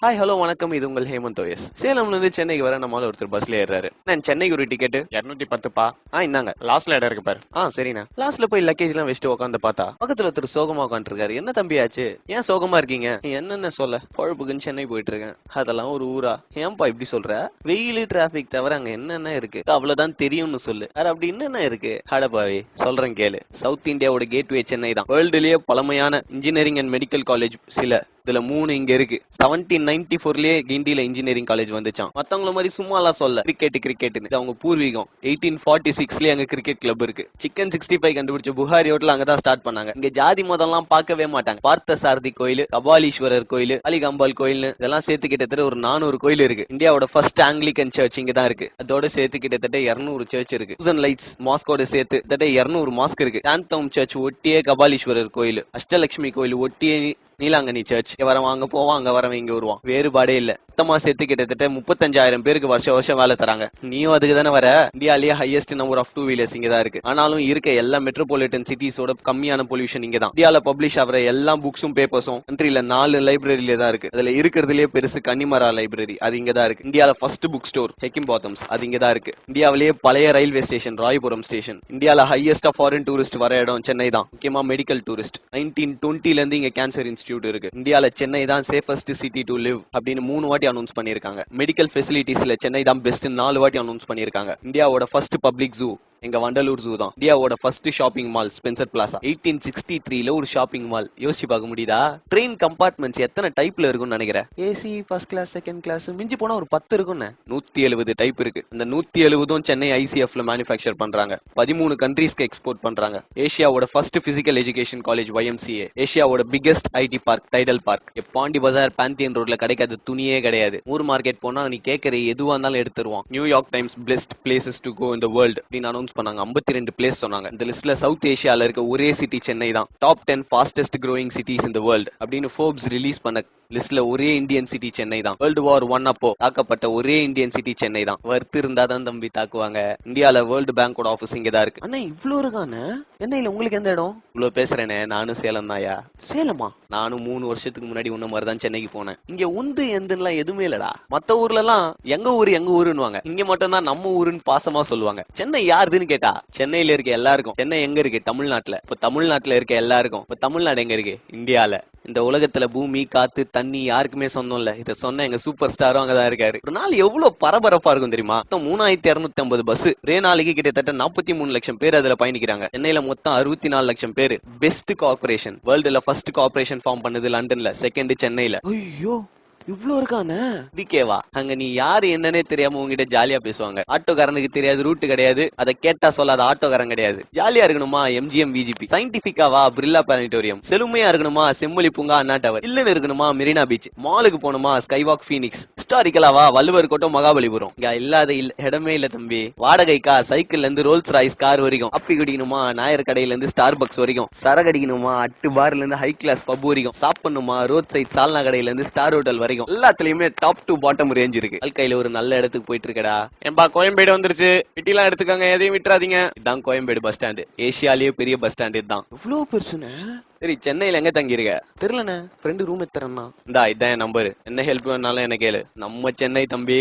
Hi hello வணக்கம். இது உங்கள் ஹேமந்த் ஓஎஸ். சேலம்ல இருந்து சென்னைக்கு வர நம்மளால ஒருத்தர் பஸ்ல ஏறாரு. நான் சென்னைக்கு ஒரு டிக்கெட் 210பா. இந்தாங்க. லாஸ்ட்ல இடம் இருக்கு பாரு. சரிண்ணா. லாஸ்ட்ல போய் லக்கேஜ் எல்லாம் வச்சுட்டு உட்காந்து பார்த்தா பக்கத்துல ஒருத்தர் சோகமா உட்காந்து இருக்காரு. என்ன தம்பி ஆச்சு, ஏன் சோகமா இருக்கீங்க? என்னென்ன சொல்ல, பொழப்புக்குன்னு சென்னை போயிட்டு இருக்கேன். அதெல்லாம் ஒரு ஊரா? ஏன்பா இப்படி சொல்ற? வெயில் டிராபிக் தவிர அங்க என்னென்ன இருக்கு அவ்வளவுதான் தெரியும்னு சொல்லு. அப்படி என்னென்ன இருக்கு? அடப்பாவி சொல்றேன் கேளு. சவுத் இந்தியாவோட கேட்வே சென்னை தான். வேர்ல்டுலயே பழமையான இன்ஜினியரிங் அண்ட் மெடிக்கல் காலேஜ் சில இதுல 3 இங்க இருக்கு. 1794லயே கிண்டில இன்ஜினியரிங் காலேஜ் வந்துச்சான். மத்தவங்கள மாதிரி சும்மா எல்லாம் சொல்ல கிரிக்கெட்னு அவங்க பூர்வீகம். 1846லயே அங்க கிரிக்கெட் கிளப் இருக்கு. சிக்கன் 65 கண்டுபிடிச்ச புகாரி ஹோட்டல் அங்கதான் ஸ்டார்ட் பண்ணாங்க. இங்க ஜாதி மதம் எல்லாம் பார்க்கவே மாட்டாங்க. பார்த்த சாரதி கோயில், கபாலீஸ்வரர் கோயில், அலிகம்பால் கோயில் இதெல்லாம் சேர்த்து கிட்டத்தட்ட ஒரு 400 கோயில் இருக்கு. இந்தியாவோட ஃபர்ஸ்ட் ஆங்கிலிகன் சர்ச் இங்க தான் இருக்கு. அதோட சேர்த்து கிட்டத்தட்ட 200 சர்ச் இருக்கு. 1000 லைட்ஸ் மாஸ்கோட சேர்த்து கிட்டத்தட்ட 200 மாஸ்க் இருக்கு. சாந்தோம் சர்ச் ஒட்டியே கபாலீஸ்வரர் கோயில், அஷ்டலட்சுமி கோயில் ஒட்டியே நீலாங்கனி சர்ச். வரவன் அங்க போவான், அங்க வரவன் இங்க வருவான். வேறுபாடே இல்ல. மொத்தமா சேர்த்து கிட்டத்தட்ட 35,000 பேருக்கு வருஷம் வேலை தராங்க. நீயும் அதுக்கு தானே வர. இந்தியாலேயே ஹையஸ்ட் நம்பர் ஆஃப் 2 வீலர்ஸ் இங்க தான் இருக்கு. ஆனாலும் இருக்க எல்லா மெட்ரோபாலிட்டன் சிட்டிஸோட கம்மியான பொல்யூஷன் இங்க தான். இந்தியால பப்ளிஷ் ஆகிற எல்லா புக்ஸும் பேப்பர்ஸும் கண்ட்ரில 4 லைப்ரரியில தான் இருக்கு. அதுல இருக்கிறதுலயே பெருசு கன்னிமரா லைப்ரரி, அது இங்க தான் இருக்கு. இந்தியால ஃபர்ஸ்ட் புக் ஸ்டோர் ஹெக்கிம் பாத்தம்ஸ், அது இங்க தான் இருக்கு. இந்தியாவிலேயே பழைய ரயில்வே ஸ்டேஷன் ராயபுரம் ஸ்டேஷன். இந்தியால ஹையஸ்டா ஃபாரின் டூரிஸ்ட் வர இடம் சென்னை தான். முக்கியமா மெடிக்கல் டூரிஸ்ட். 1920ல இருந்து இங்க கேன்சர் இன்ஸ்டிடியூட் இருக்கு. இந்தியால சென்னை தான் சேஃபஸ்ட் சிட்டி டு லிவ் அப்படின்னு 3 வாட்டி அனௌன்ஸ் பண்ணிருக்காங்க. மெடிக்கல் ஃபெசிலிட்டிஸ்ல சென்னை தான் பெஸ்ட் 4 வாட்டி அனௌன்ஸ் பண்ணிருக்காங்க. இந்தியாவோட ஃபர்ஸ்ட் பப்ளிக் ஜூ எங்க வண்டலூர் ஜூ தான். இந்தியாவோட first shopping mall Spencer Plaza. 1863ல ஒரு ஷாப்பிங் மால். யோசிச்சு பார்க்க முடியுதா? ட்ரெயின் கம்பார்ட்மெண்ட்ஸ் எத்தனை டைப்ல இருக்கும்னு நினைக்கிறேன்? AC, first class, second class, மிஞ்சி போனா ஒரு 10 இருக்கும்னு. 170 டைப் இருக்கு. இந்த 170 சென்னை ஐசிஎஃப்ல மேனுஃபேக்சர் பண்றாங்க. 13 கண்ட்ரீஸ்க்கு எக்ஸ்போர்ட் பண்றாங்க. ஏசியாவோட first physical education college YMCA. ஏசியாவோட biggest IT park Tidel park. Pondy Bazaar Pantheon ரோட்ல கிடைக்காத துணியே கிடையாது. ஊர் மார்க்கெட் போனா நீ கேட்கற எதுவா இருந்தாலும் எடுத்துருவான். New York Times best places to go in the world அப்படின்னு அனௌன்ஸ் பண்ணாங்க. 52 பிளேஸ் சொன்னாங்க. இந்த லிஸ்ட்ல சவுத் ஏசியால இருக்க ஒரே சிட்டி சென்னை தான். Top 10 fastest growing cities in the world அப்படின்னு ஃபோர்ப்ஸ் ரிலீஸ் பண்ண லிஸ்ட்ல ஒரே இந்தியன் சிட்டி சென்னை தான். வேர்ல்டு வார் 1 அப்போ தாக்கப்பட்ட ஒரே இந்தியன் சிட்டி சென்னை தான். வர்த்து இருந்தா தான் தம்பி தாக்குவாங்க. இந்தியால வேர்ல்டு பேங்கோட ஆபீஸ் இங்க தான் இருக்கு. அண்ணா இவ்ளோ இருக்கானே, சென்னையில உங்களுக்கு எந்த இடம்? இவ்ளோ பேசுறேனே, நானும் சேலம் தாயா. சேலமா? நானும் 3 வருஷத்துக்கு முன்னாடி உன்ன மாதிரி தான் சென்னைக்கு போனேன். இங்க உந்து எந்தெல்லாம் எதுவுமே இல்லடா. மத்த ஊர்ல எல்லாம் எங்க ஊருன்னுவாங்க. இங்க மட்டும் தான் நம்ம ஊருன்னு பாசமா சொல்லுவாங்க. சென்னை யாருதுன்னு கேட்டா சென்னையில இருக்க எல்லாருக்கும். சென்னை எங்க இருக்கு? தமிழ்நாட்டுல. இப்ப தமிழ்நாட்டுல இருக்க எல்லாருக்கும் இப்ப தமிழ்நாடு எங்க இருக்கு? இந்தியால. இந்த உலகத்துல பூமி, காத்து, தண்ணி யாருக்குமே சொந்தம் இல்ல. இத சொன்ன எங்க சூப்பர் ஸ்டாரும் அங்கதான் இருக்காரு. ஒரு நாள் எவ்வளவு பரபரப்பா இருக்கும் தெரியுமா? மொத்தம் 3250 பஸ். ஒரே நாளைக்கு கிட்டத்தட்ட 43 லட்சம் பேர் அதுல பயணிக்கிறாங்க. சென்னையில மொத்தம் 64 லட்சம் பேர். பெஸ்ட் கார்பரேஷன் வேர்ல்டுல ஃபர்ஸ்ட் கார்பரேஷன் ஃபார்ம் பண்ணது லண்டன்ல, செகண்ட் சென்னையில. ஐயோ இவ்ளோ இருக்கானே. டிகேவா? அங்க நீ யாரு என்னன்னே தெரியாம உங்ககிட்ட ஜாலியா பேசுவாங்க. ஆட்டோக்காரனுக்கு தெரியாது, ரூட் கிடையாது, அதை கேட்டா சொல்லாத ஆட்டோக்காரன் கிடையாது. ஜாலியா இருக்கணுமா MGM VGP, சயின்டிபிக்காவா பிர்லா பிளானிட்டோரியம், செழுமையா இருக்கணுமா செம்மொழி பூங்கா அண்ணா டவர், இல்லன்னு இருக்கணுமா மெரினா பீச், மாலுக்கு போகணுமா ஸ்கைவாக் ஃபீனிக்ஸ், ஹிஸ்டாரிக்கலாவா வள்ளுவர் கோட்டம் மகாபலிபுரம். இங்க இல்லாத இடமே இல்ல தம்பி. வாடகைக்கா சைக்கிள்ல இருந்து ரோல்ஸ் ராய்ஸ் கார் வரைக்கும், அப்பி குடிக்கணுமா நாயர் கடையில இருந்து ஸ்டார் பக்ஸ் வரைக்கும், சரகடிக்கணுமா அட்டு பார்ல இருந்து ஹை கிளாஸ் பப் வரைக்கும், சாப்பிடணுமா ரோட் சைட் சால்னா கடையில இருந்து ஸ்டார் ஹோட்டல் வரைக்கும் எல்லாத்துலயுமே டாப் டு பாட்டம் ரேஞ்ச் இருக்கு. வாழ்க்கையில ஒரு நல்ல இடத்துக்கு போயிட்டு இருக்கடா. ஏன்பா கோயம்பேடு வந்துருச்சு, பிட்டிலாம் எடுத்துக்கோங்க, எதையும் விட்டுறாதீங்க. இதான் கோயம்பேடு பஸ் ஸ்டாண்ட். ஏசியாலேயே பெரிய பஸ் ஸ்டாண்ட் இதுதான். இவ்வளவு பெருசுன்னு. சரி, சென்னையில எங்க தங்கி இருக்க? தெரியலண்ணே, ஃப்ரெண்டு ரூம் எடுத்துறேன்னா. இதான் என் நம்பர். என்ன ஹெல்ப் வேணாலும் என்ன கேளு. நம்ம சென்னை தம்பி.